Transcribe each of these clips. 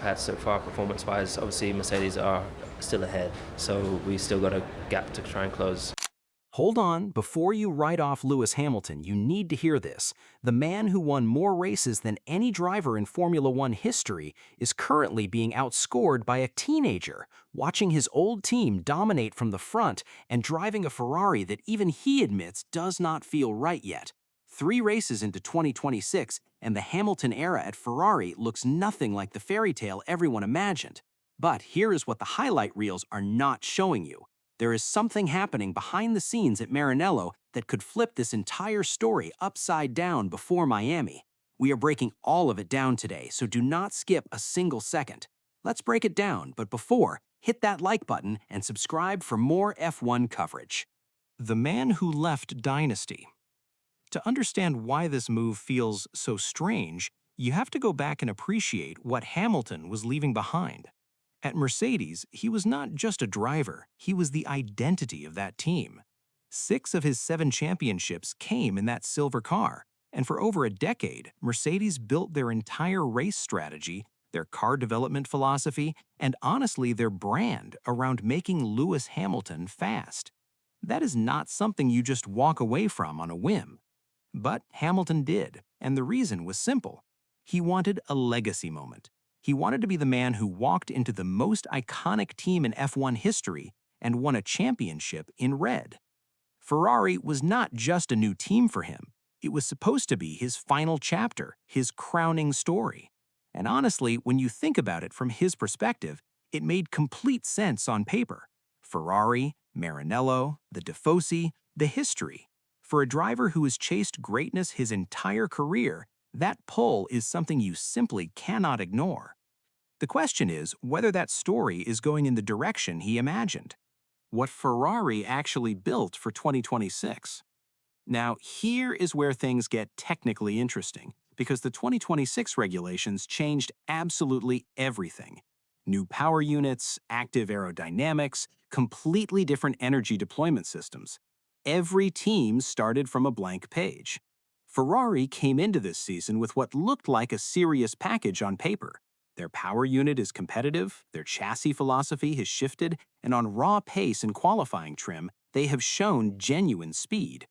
had so far performance-wise. Obviously, Mercedes are still ahead, so we still got a gap to try and close. Hold on, before you write off Lewis Hamilton, you need to hear this. The man who won more races than any driver in Formula One history is currently being outscored by a teenager, watching his old team dominate from the front and driving a Ferrari that even he admits does not feel right yet. 3 races into 2026, and the Hamilton era at Ferrari looks nothing like the fairy tale everyone imagined. But here is what the highlight reels are not showing you. There is something happening behind the scenes at Maranello that could flip this entire story upside down before Miami. We are breaking all of it down today, so do not skip a single second. Let's break it down, but before, hit that like button and subscribe for more F1 coverage. The man who left Dynasty. To understand why this move feels so strange, you have to go back and appreciate what Hamilton was leaving behind. At Mercedes, he was not just a driver, he was the identity of that team. 6 of his 7 championships came in that silver car, and for over a decade, Mercedes built their entire race strategy, their car development philosophy, and honestly their brand around making Lewis Hamilton fast. That is not something you just walk away from on a whim. But Hamilton did, and the reason was simple. He wanted a legacy moment. He wanted to be the man who walked into the most iconic team in F1 history and won a championship in red. Ferrari was not just a new team for him. It was supposed to be his final chapter, his crowning story. And honestly, when you think about it from his perspective, it made complete sense on paper. Ferrari, Maranello, the Tifosi, the history. For a driver who has chased greatness his entire career, that pull is something you simply cannot ignore. The question is whether that story is going in the direction he imagined. What Ferrari actually built for 2026. Now, here is where things get technically interesting, because the 2026 regulations changed absolutely everything. New power units, active aerodynamics, completely different energy deployment systems. Every team started from a blank page. Ferrari came into this season with what looked like a serious package on paper. Their power unit is competitive, their chassis philosophy has shifted, and on raw pace and qualifying trim, they have shown genuine speed.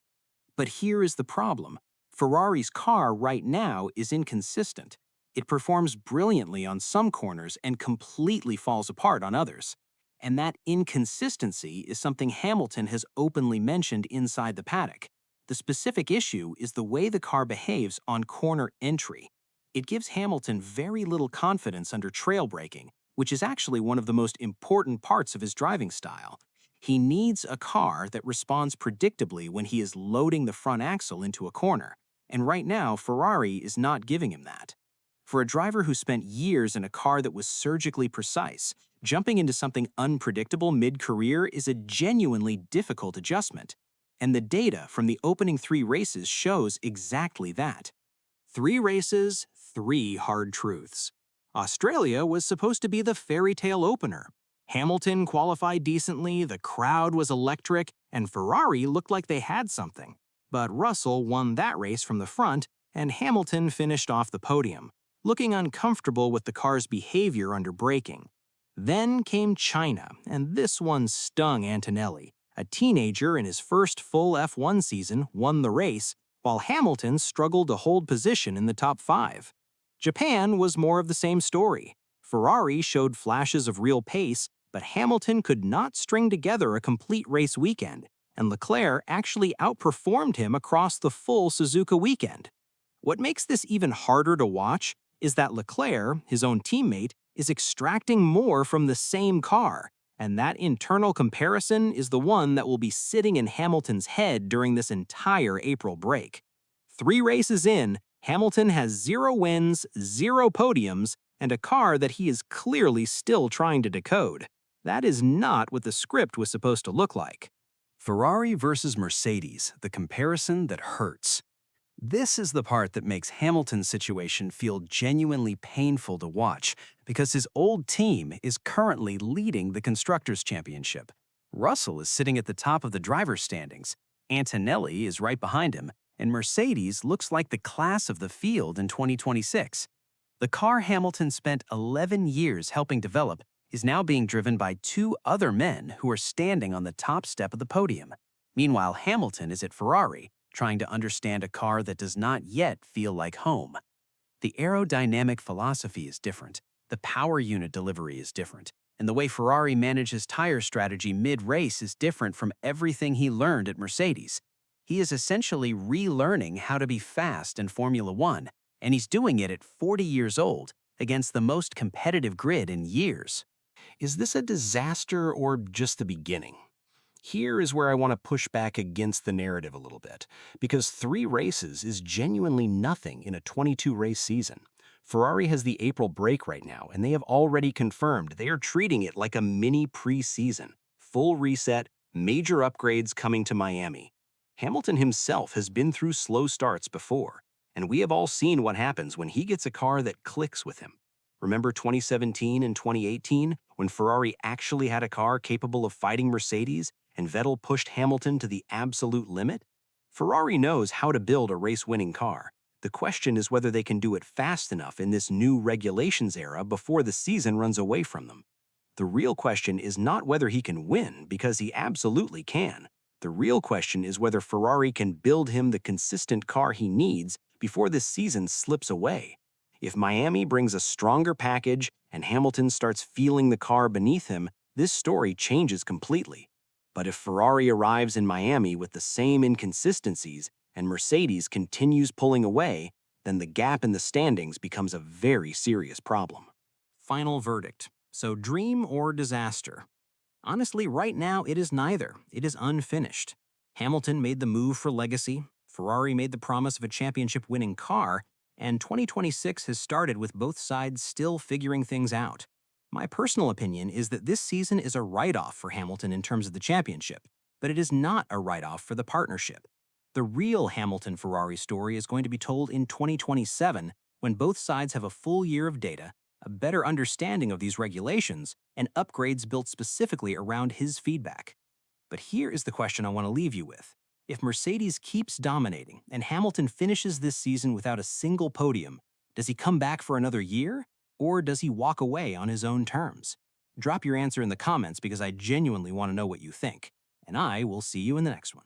But here is the problem. Ferrari's car right now is inconsistent. It performs brilliantly on some corners and completely falls apart on others. And that inconsistency is something Hamilton has openly mentioned inside the paddock. The specific issue is the way the car behaves on corner entry. It gives Hamilton very little confidence under trail braking, which is actually one of the most important parts of his driving style. He needs a car that responds predictably when he is loading the front axle into a corner, and right now Ferrari is not giving him that. For a driver who spent years in a car that was surgically precise, jumping into something unpredictable mid-career is a genuinely difficult adjustment. And the data from the opening 3 races shows exactly that. 3 races, 3 hard truths. Australia was supposed to be the fairy tale opener. Hamilton qualified decently, the crowd was electric, and Ferrari looked like they had something. But Russell won that race from the front, and Hamilton finished off the podium, looking uncomfortable with the car's behavior under braking. Then came China, and this one stung Antonelli. A teenager in his first full F1 season won the race, while Hamilton struggled to hold position in the top 5. Japan was more of the same story. Ferrari showed flashes of real pace, but Hamilton could not string together a complete race weekend, and Leclerc actually outperformed him across the full Suzuka weekend. What makes this even harder to watch is that Leclerc, his own teammate, is extracting more from the same car, and that internal comparison is the one that will be sitting in Hamilton's head during this entire April break. 3 races in, Hamilton has 0 wins, 0 podiums, and a car that he is clearly still trying to decode. That is not what the script was supposed to look like. Ferrari versus Mercedes, the comparison that hurts. This is the part that makes Hamilton's situation feel genuinely painful to watch, because his old team is currently leading the Constructors' Championship. Russell is sitting at the top of the driver's standings, Antonelli is right behind him, and Mercedes looks like the class of the field in 2026. The car Hamilton spent 11 years helping develop is now being driven by two other men who are standing on the top step of the podium. Meanwhile, Hamilton is at Ferrari, trying to understand a car that does not yet feel like home. The aerodynamic philosophy is different, the power unit delivery is different, and the way Ferrari manages tire strategy mid-race is different from everything he learned at Mercedes. He is essentially relearning how to be fast in Formula One, and he's doing it at 40 years old against the most competitive grid in years. Is this a disaster or just the beginning? Here is where I want to push back against the narrative a little bit, because 3 races is genuinely nothing in a 22-race season. Ferrari has the April break right now, and they have already confirmed they are treating it like a mini preseason. Full reset, major upgrades coming to Miami. Hamilton himself has been through slow starts before, and we have all seen what happens when he gets a car that clicks with him. Remember 2017 and 2018, when Ferrari actually had a car capable of fighting Mercedes and Vettel pushed Hamilton to the absolute limit? Ferrari knows how to build a race-winning car. The question is whether they can do it fast enough in this new regulations era before the season runs away from them. The real question is not whether he can win, because he absolutely can. The real question is whether Ferrari can build him the consistent car he needs before this season slips away. If Miami brings a stronger package and Hamilton starts feeling the car beneath him, this story changes completely. But if Ferrari arrives in Miami with the same inconsistencies and Mercedes continues pulling away, then the gap in the standings becomes a very serious problem. Final verdict. So dream or disaster? Honestly, right now it is neither. It is unfinished. Hamilton made the move for legacy, Ferrari made the promise of a championship-winning car, and 2026 has started with both sides still figuring things out. My personal opinion is that this season is a write-off for Hamilton in terms of the championship, but it is not a write-off for the partnership. The real Hamilton-Ferrari story is going to be told in 2027 when both sides have a full year of data, a better understanding of these regulations, and upgrades built specifically around his feedback. But here is the question I want to leave you with. If Mercedes keeps dominating and Hamilton finishes this season without a single podium, does he come back for another year? Or does he walk away on his own terms? Drop your answer in the comments because I genuinely want to know what you think. And I will see you in the next one.